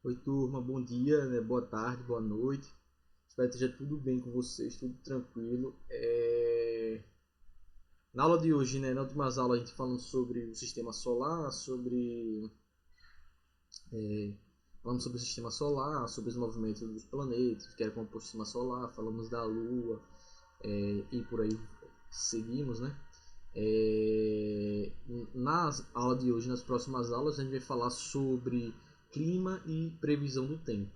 Oi, turma, bom dia, né? Boa tarde, boa noite. Espero que esteja tudo bem com vocês, tudo tranquilo. Na aula de hoje, né? Na última aula, a gente falando sobre o sistema solar, é, falamos sobre o sistema solar, sobre os movimentos dos planetas, que era composto do sistema solar, falamos da Lua, e por aí seguimos, né? Na aula de hoje, nas próximas aulas, a gente vai falar sobre clima e previsão do tempo.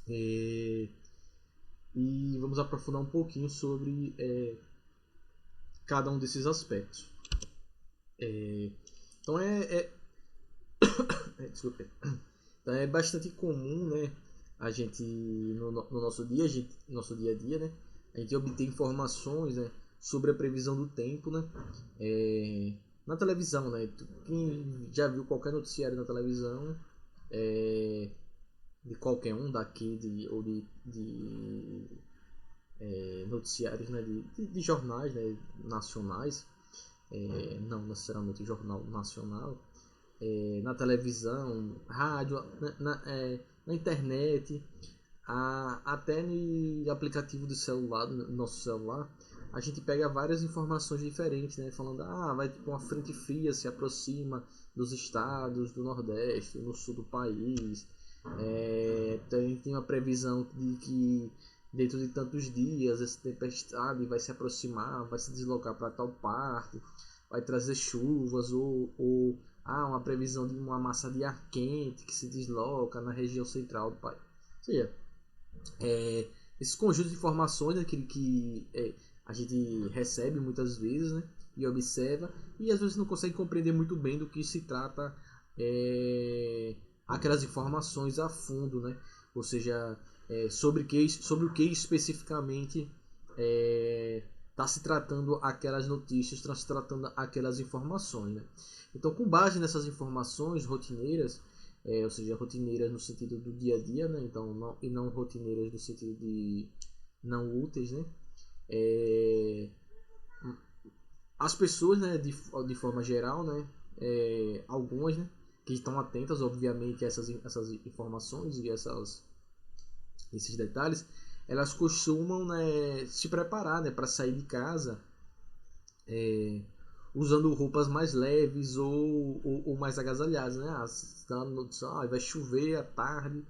É, e vamos aprofundar um pouquinho sobre cada um desses aspectos. Então desculpa. Então é bastante comum, né, a gente no nosso dia a dia, né, a gente obter informações, né, sobre a previsão do tempo, né, na televisão, né. Quem já viu qualquer noticiário na televisão, é, de qualquer um daqui ou de noticiários, né, de jornais, né, nacionais, não necessariamente jornal nacional, na televisão, rádio, na internet, até no aplicativo do celular, no nosso celular, a gente pega várias informações diferentes, né? Falando, vai ter uma frente fria se aproxima dos estados do Nordeste, no sul do país. Tem uma previsão de que dentro de tantos dias essa tempestade vai se aproximar, vai se deslocar para tal parte, vai trazer chuvas ou uma previsão de uma massa de ar quente que se desloca na região central do país. Ou seja, esse conjunto de informações, aquele que a gente recebe muitas vezes, né, e observa, e às vezes não consegue compreender muito bem do que se trata aquelas informações a fundo, né? Ou seja, sobre o que especificamente está se tratando aquelas notícias, está se tratando aquelas informações, né? Então, com base nessas informações rotineiras, ou seja, rotineiras no sentido do dia a dia, né? Então, e não rotineiras no sentido de não úteis, né? É, as pessoas, né, de forma geral, né, algumas, né, que estão atentas, obviamente, a essas informações e esses detalhes, elas costumam, né, se preparar, né, para sair de casa usando roupas mais leves ou mais agasalhadas, né? Vai chover à tarde.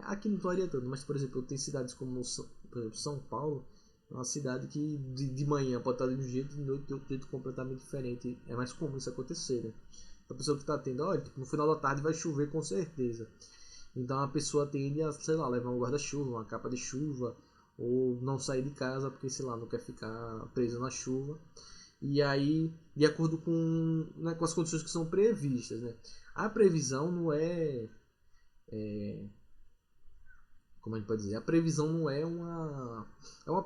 Aqui não estou orientando, mas por exemplo, tem cidades como por exemplo, São Paulo, é uma cidade que de manhã pode estar de um jeito e de noite de outro jeito completamente diferente. É mais comum isso acontecer, né? Então, a pessoa que está tendo, olha, tipo, no final da tarde vai chover com certeza. Então a pessoa tende a, sei lá, levar um guarda-chuva, uma capa de chuva, ou não sair de casa porque, sei lá, não quer ficar preso na chuva. E aí, de acordo com, né, com as condições que são previstas, né? A previsão não como a gente pode dizer, a previsão não é uma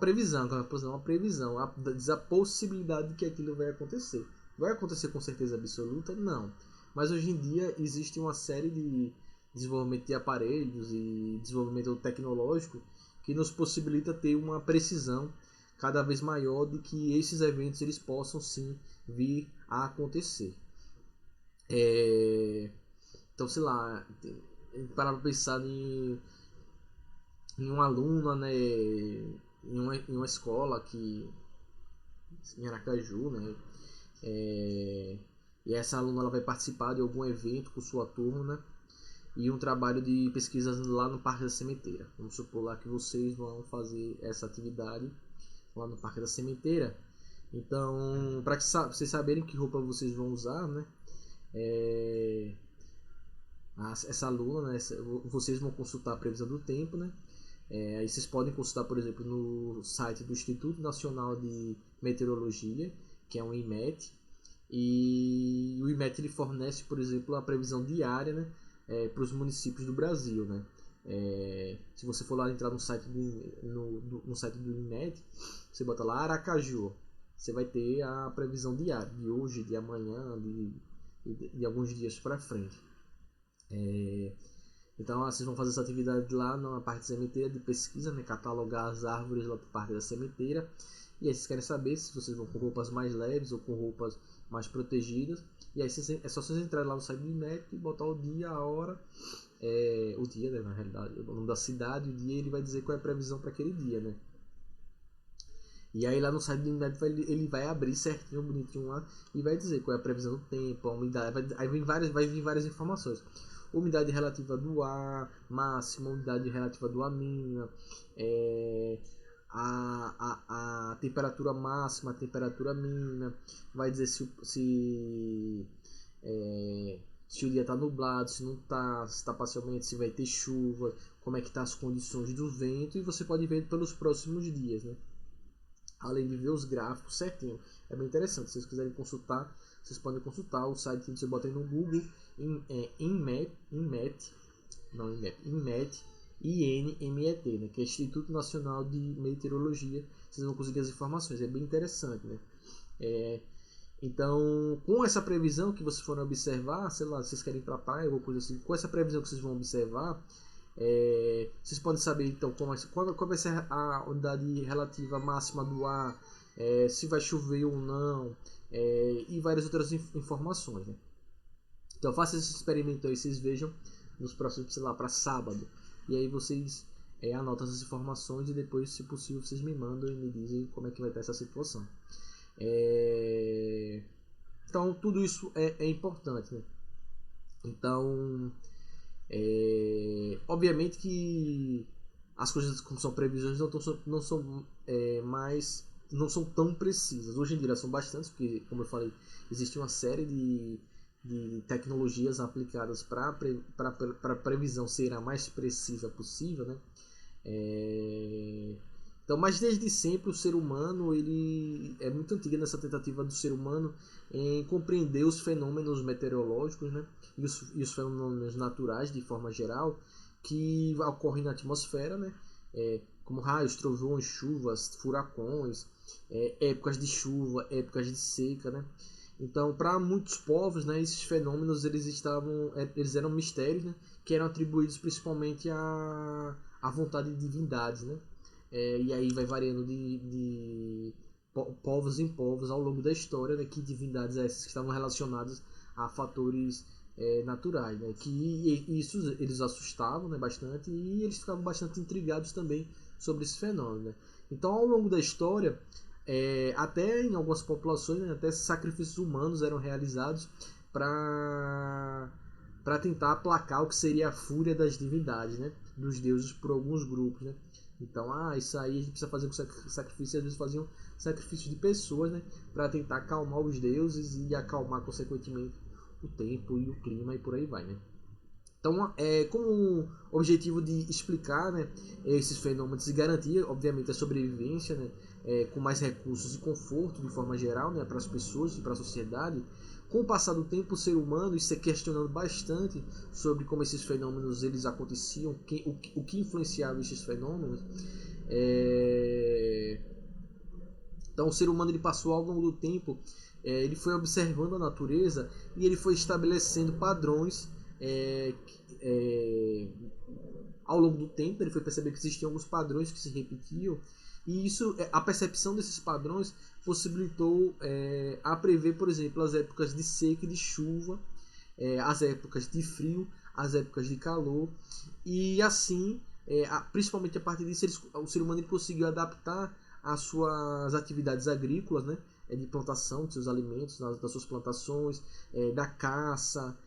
previsão, é uma previsão, diz a possibilidade de que aquilo vai acontecer. Vai acontecer com certeza absoluta? Não. Mas hoje em dia existe uma série de desenvolvimento de aparelhos e desenvolvimento tecnológico que nos possibilita ter uma precisão cada vez maior de que esses eventos eles possam sim vir a acontecer. Então, sei lá, para pensar em uma aluna, né, em uma escola aqui em Aracaju, né, e essa aluna ela vai participar de algum evento com sua turma, né, e um trabalho de pesquisa lá no Parque da Sementeira. Vamos supor lá que vocês vão fazer essa atividade lá no Parque da Sementeira. Então, para vocês saberem que roupa vocês vão usar, né, essa aluna, né, vocês vão consultar a previsão do tempo, né. Aí vocês podem consultar, por exemplo, no site do Instituto Nacional de Meteorologia, que é o IMET, e o IMET ele fornece, por exemplo, a previsão diária, né, para os municípios do Brasil, né. Se você for lá entrar no site no site do IMET, você bota lá Aracaju, você vai ter a previsão diária de hoje, de amanhã, de alguns dias para frente. Então vocês vão fazer essa atividade lá na parte da sementeira de pesquisa, né, catalogar as árvores lá do parque da sementeira. E aí vocês querem saber se vocês vão com roupas mais leves ou com roupas mais protegidas. E aí é só vocês entrarem lá no site do INMET e botar o dia, a hora, o dia, né, na realidade, o nome da cidade, o dia, ele vai dizer qual é a previsão para aquele dia, né? E aí lá no site do INMET ele vai abrir certinho, bonitinho lá, e vai dizer qual é a previsão do tempo, a umidade, aí vai vir várias informações. Umidade relativa do ar, máxima, umidade relativa do ar mínima, a temperatura máxima, a temperatura mínima, vai dizer se o dia está nublado, se não está, se está parcialmente, se vai ter chuva, como é que tá as condições do vento, e você pode ver pelos próximos dias, né? Além de ver os gráficos certinho. É bem interessante. Se vocês quiserem consultar, vocês podem consultar o site que você bota aí no Google, INMET, INMET, né, que é Instituto Nacional de Meteorologia. Vocês vão conseguir as informações. É bem interessante, né? Então, com essa previsão que vocês forem observar, sei lá, vocês querem ir para a praia, alguma coisa assim, com essa previsão que vocês vão observar, vocês podem saber então qual vai ser a umidade relativa máxima do ar, se vai chover ou não, e várias outras informações, né? Então façam esse experimento aí, vocês vejam nos próximos, sei lá, para sábado, e aí vocês anotam essas informações e depois, se possível, vocês me mandam e me dizem como é que vai estar essa situação. Então tudo isso é importante, né? Então obviamente que as coisas como são previsões não são tão precisas. Hoje em dia são bastantes, porque como eu falei, existe uma série de tecnologias aplicadas para a previsão ser a mais precisa possível, né? Então, mas desde sempre o ser humano, ele é muito antigo nessa tentativa do ser humano em compreender os fenômenos meteorológicos, né, e os fenômenos naturais de forma geral que ocorrem na atmosfera, né, como raios, trovões, chuvas, furacões, épocas de chuva, épocas de seca, né. Então, para muitos povos, né, esses fenômenos eles eram mistérios, né, que eram atribuídos principalmente à vontade de divindades, né. E aí vai variando de povos em povos ao longo da história, né, que divindades essas que estavam relacionadas a fatores naturais, né, que isso eles assustavam, né, bastante, e eles ficavam bastante intrigados também sobre esse fenômeno, né. Então ao longo da história, até em algumas populações, né, até sacrifícios humanos eram realizados para tentar aplacar o que seria a fúria das divindades, né, dos deuses por alguns grupos, né. Então, isso aí a gente precisa fazer com sacrifício, e às vezes faziam sacrifício de pessoas, né, para tentar acalmar os deuses e acalmar consequentemente o tempo e o clima e por aí vai, né. Então, como objetivo de explicar, né, esses fenômenos e garantir, obviamente, a sobrevivência, né, com mais recursos e conforto de forma geral, né, para as pessoas e para a sociedade, com o passar do tempo, o ser humano se questionando bastante sobre como esses fenômenos eles aconteciam, o que influenciava esses fenômenos. Então, o ser humano ele passou ao longo do tempo, ele foi observando a natureza e ele foi estabelecendo padrões ao longo do tempo. Ele foi perceber que existiam alguns padrões que se repetiam, e isso, a percepção desses padrões possibilitou a prever, por exemplo, as épocas de seca e de chuva, as épocas de frio, as épocas de calor, e assim, principalmente a partir disso, o ser humano ele conseguiu adaptar as suas atividades agrícolas, né, de plantação de seus alimentos, das suas plantações, da caça,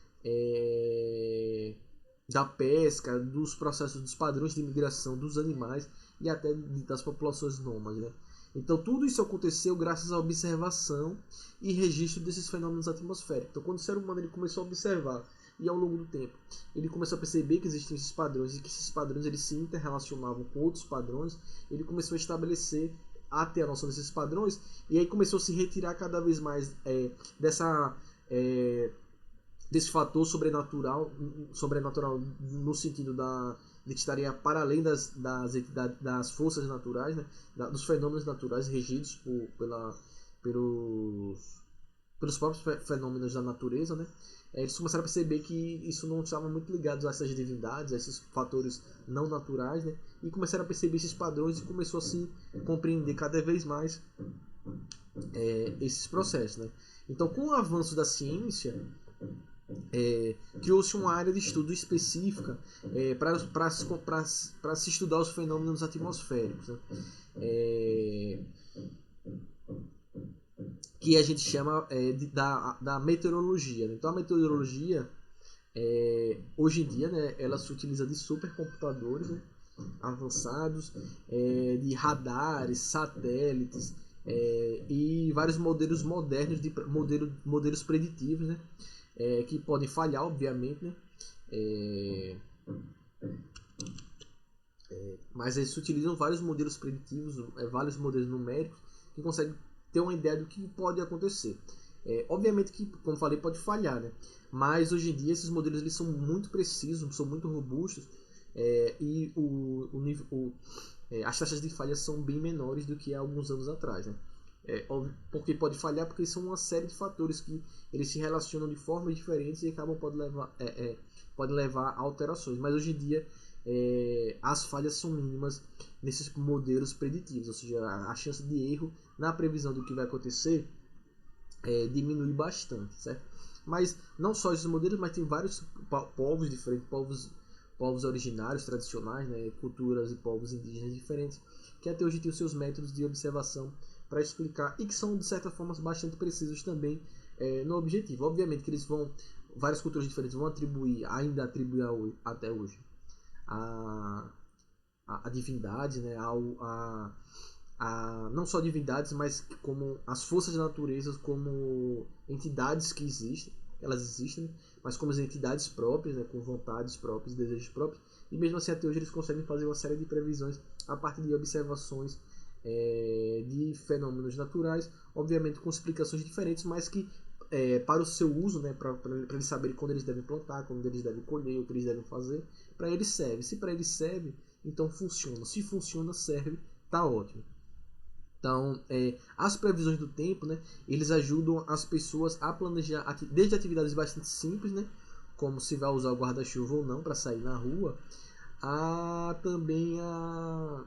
da pesca, dos processos, dos padrões de migração dos animais e até das populações nômades, né? Então tudo isso aconteceu graças à observação e registro desses fenômenos atmosféricos. Então quando o ser humano ele começou a observar e ao longo do tempo ele começou a perceber que existiam esses padrões e que esses padrões eles se interrelacionavam com outros padrões, ele começou a estabelecer, a ter a noção desses padrões, e aí começou a se retirar cada vez mais desse fator sobrenatural no sentido de que estaria para além das forças naturais, né, dos fenômenos naturais regidos pelos pelos próprios fenômenos da natureza, né? Eles começaram a perceber que isso não estava muito ligado a essas divindades, a esses fatores não naturais, né? E começaram a perceber esses padrões e começou a se compreender cada vez mais esses processos, né? Então, com o avanço da ciência, criou-se uma área de estudo específica para se estudar os fenômenos atmosféricos, né? Que a gente chama da meteorologia. Então, a meteorologia, hoje em dia, né, ela se utiliza de supercomputadores, né, avançados, de radares, satélites, e vários modelos modernos de modelos preditivos, né, que podem falhar, obviamente, né, mas eles utilizam vários modelos preditivos, vários modelos numéricos que conseguem ter uma ideia do que pode acontecer. Obviamente que, como falei, pode falhar, né? Mas hoje em dia esses modelos eles são muito precisos, são muito robustos, e as taxas de falha são bem menores do que há alguns anos atrás, né? Porque pode falhar porque são uma série de fatores que eles se relacionam de formas diferentes e podem levar a alterações. Mas hoje em dia as falhas são mínimas nesses modelos preditivos, ou seja, a chance de erro na previsão do que vai acontecer diminui bastante, certo? Mas não só esses modelos, mas tem vários povos diferentes, povos originários, tradicionais, né, culturas e povos indígenas diferentes, que até hoje têm os seus métodos de observação para explicar e que são de certa forma bastante precisos também no objetivo. Obviamente que várias culturas diferentes vão ainda atribuir até hoje a divindade, né, não só divindades, mas como as forças da natureza, como entidades que existem, elas existem, mas como as entidades próprias, né, com vontades próprias, desejos próprios, e mesmo assim até hoje eles conseguem fazer uma série de previsões a partir de observações de fenômenos naturais, obviamente com explicações diferentes, mas que para o seu uso, né, para eles saberem quando eles devem plantar, quando eles devem colher, o que eles devem fazer, para eles serve. Se para eles serve, então funciona. Se funciona, serve, tá ótimo. Então, as previsões do tempo, né, eles ajudam as pessoas a planejar desde atividades bastante simples, né, como se vai usar o guarda-chuva ou não para sair na rua, também a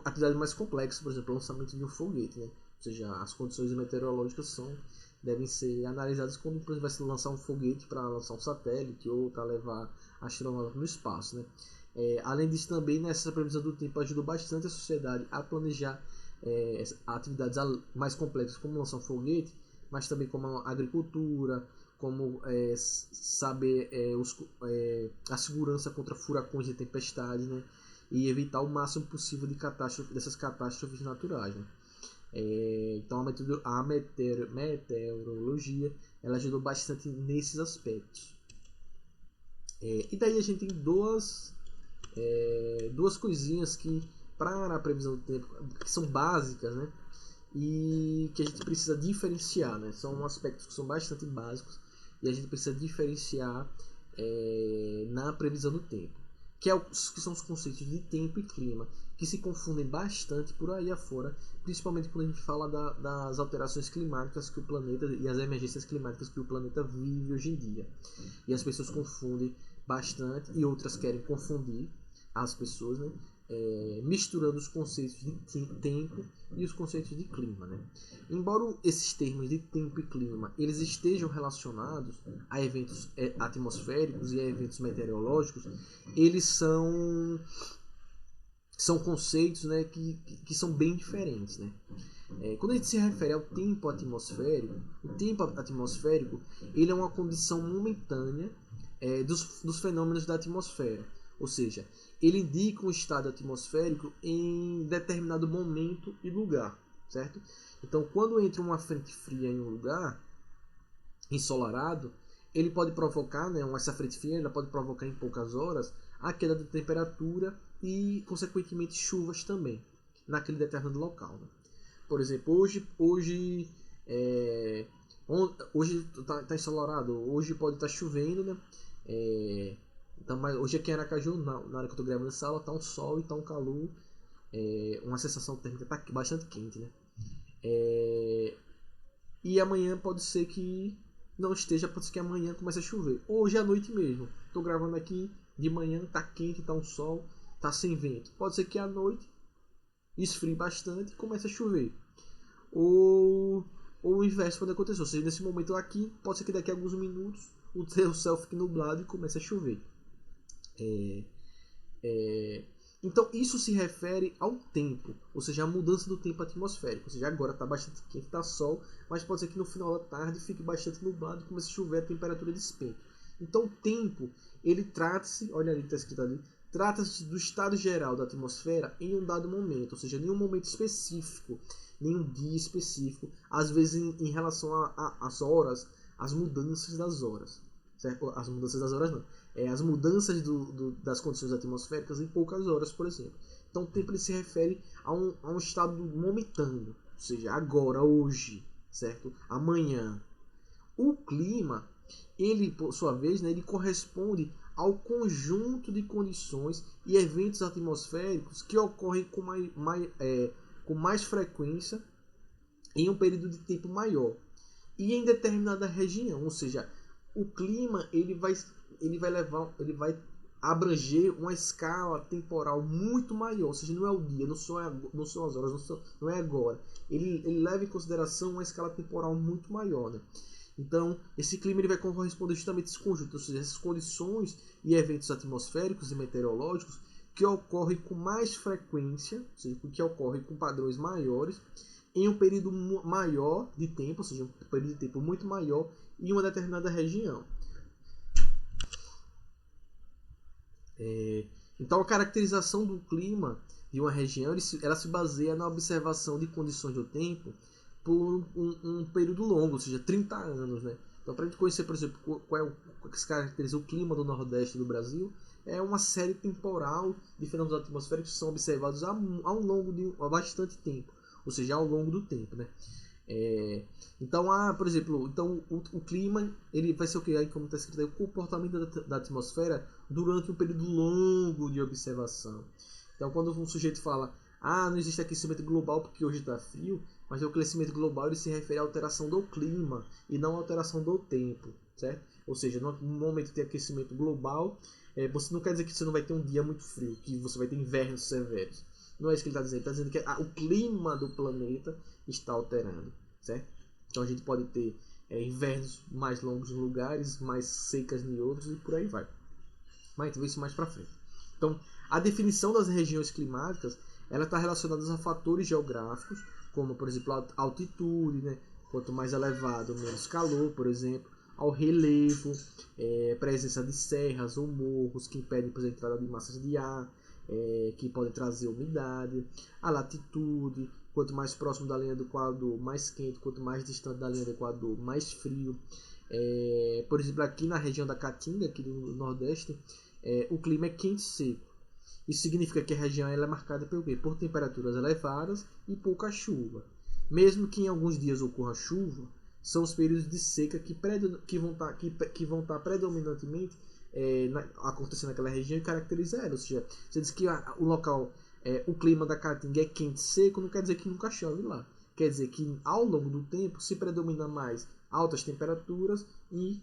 atividade mais complexa, por exemplo, o lançamento de um foguete, né? Ou seja, as condições meteorológicas devem ser analisadas quando, por exemplo, vai se lançar um foguete para lançar um satélite ou para levar astronautas no espaço, né? Além disso, também nessa previsão do tempo ajuda bastante a sociedade a planejar atividades mais complexas, como lançar um foguete, mas também como a agricultura, como saber a segurança contra furacões e tempestades, né? E evitar o máximo possível dessas catástrofes naturais, né? Então a meteorologia ela ajudou bastante nesses aspectos. E daí a gente tem duas coisinhas que para a previsão do tempo que são básicas, né? E que a gente precisa diferenciar, né? São aspectos que são bastante básicos e a gente precisa diferenciar na previsão do tempo, que são os conceitos de tempo e clima, que se confundem bastante por aí afora, principalmente quando a gente fala das alterações climáticas que o planeta e as emergências climáticas que o planeta vive hoje em dia. E as pessoas confundem bastante e outras querem confundir as pessoas, né? Misturando os conceitos de tempo e os conceitos de clima, né? Embora esses termos de tempo e clima eles estejam relacionados a eventos atmosféricos e a eventos meteorológicos, eles são conceitos, né, que são bem diferentes, né? Quando a gente se refere ao tempo atmosférico, o tempo atmosférico ele é uma condição momentânea dos fenômenos da atmosfera, ou seja, ele indica um estado atmosférico em determinado momento e lugar, certo? Então, quando entra uma frente fria em um lugar ensolarado, ele pode provocar, né, essa frente fria ela pode provocar em poucas horas a queda da temperatura e, consequentemente, chuvas também naquele determinado local, né? Por exemplo, hoje tá ensolarado, hoje pode estar chovendo, né? Então, mas hoje aqui em Aracaju, na hora que eu tô gravando essa aula, tá um sol e tá um calor, uma sensação térmica tá bastante quente, né? e amanhã pode ser que não esteja, pode ser que amanhã comece a chover. Hoje à noite mesmo. Estou gravando aqui de manhã, tá quente, tá um sol, tá sem vento. Pode ser que à noite esfrie bastante e comece a chover. Ou o inverso pode acontecer. Ou seja, nesse momento aqui, pode ser que daqui a alguns minutos o céu fique nublado e comece a chover. Então isso se refere ao tempo, ou seja, a mudança do tempo atmosférico. Ou seja, agora está bastante quente, está sol, mas pode ser que no final da tarde fique bastante nublado e comece a chover, a temperatura despenque. Então o tempo, ele trata-se, olha ali, está escrito ali, trata-se do estado geral da atmosfera em um dado momento, ou seja, em um momento específico, em um dia específico, às vezes em relação às horas, as mudanças das horas. Certo? As mudanças das horas não. As mudanças das condições atmosféricas em poucas horas, por exemplo. Então o tempo ele se refere a um estado momentâneo, ou seja, agora, hoje, certo? Amanhã. O clima, ele por sua vez, né, ele corresponde ao conjunto de condições e eventos atmosféricos que ocorrem com mais frequência em um período de tempo maior e em determinada região, ou seja, o clima ele vai abranger uma escala temporal muito maior, ou seja, não é o dia, não são as horas, não é agora. Ele leva em consideração uma escala temporal muito maior, né? Então, esse clima ele vai corresponder justamente a esse conjunto, ou seja, essas condições e eventos atmosféricos e meteorológicos que ocorrem com mais frequência, ou seja, que ocorrem com padrões maiores, em um período maior de tempo, ou seja, um período de tempo muito maior em uma determinada região. Então, a caracterização do clima de uma região ela se baseia na observação de condições do tempo por um período longo, ou seja, 30 anos. Né? Então, para a gente conhecer, por exemplo, qual que se caracteriza o clima do Nordeste do Brasil, é uma série temporal de fenômenos atmosféricos que são observados ao longo de bastante tempo, ou seja, ao longo do tempo. Né? Então, por exemplo, o clima ele vai ser o que? Aí, como está escrito aí, o comportamento da atmosfera durante um período longo de observação. Então, quando um sujeito fala, não existe aquecimento global porque hoje está frio, mas o aquecimento global ele se refere à alteração do clima e não à alteração do tempo, certo? Ou seja, no momento de aquecimento global, você não quer dizer que você não vai ter um dia muito frio, que você vai ter invernos severos. Não é isso que ele está dizendo. Ele está dizendo que o clima do planeta está alterando, certo? Então a gente pode ter invernos mais longos em lugares, mais secas em outros e por aí vai. Mas a gente vê isso mais para frente. Então, a definição das regiões climáticas ela está relacionada a fatores geográficos, como por exemplo a altitude, né? Quanto mais elevado, menos calor, por exemplo, ao relevo, presença de serras ou morros que impedem a entrada de massas de ar, que podem trazer umidade, a latitude, quanto mais próximo da linha do Equador, mais quente, quanto mais distante da linha do Equador, mais frio. Por exemplo, aqui na região da Caatinga, aqui do Nordeste, o clima é quente e seco. Isso significa que a região ela é marcada por quê? Por temperaturas elevadas e pouca chuva. Mesmo que em alguns dias ocorra chuva, são os períodos de seca que vão estar predominantemente acontecendo naquela região e caracteriza ela. Ou seja, você diz que o local, o clima da Caatinga é quente e seco, não quer dizer que nunca chove lá. Quer dizer que ao longo do tempo se predomina mais altas temperaturas e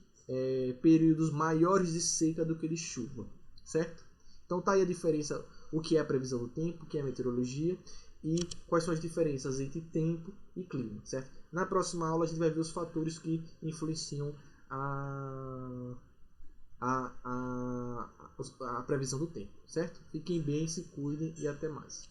períodos maiores de seca do que de chuva, certo? Então tá aí a diferença, o que é a previsão do tempo, o que é a meteorologia e quais são as diferenças entre tempo e clima, certo? Na próxima aula a gente vai ver os fatores que influenciam a previsão do tempo, certo? Fiquem bem, se cuidem e até mais.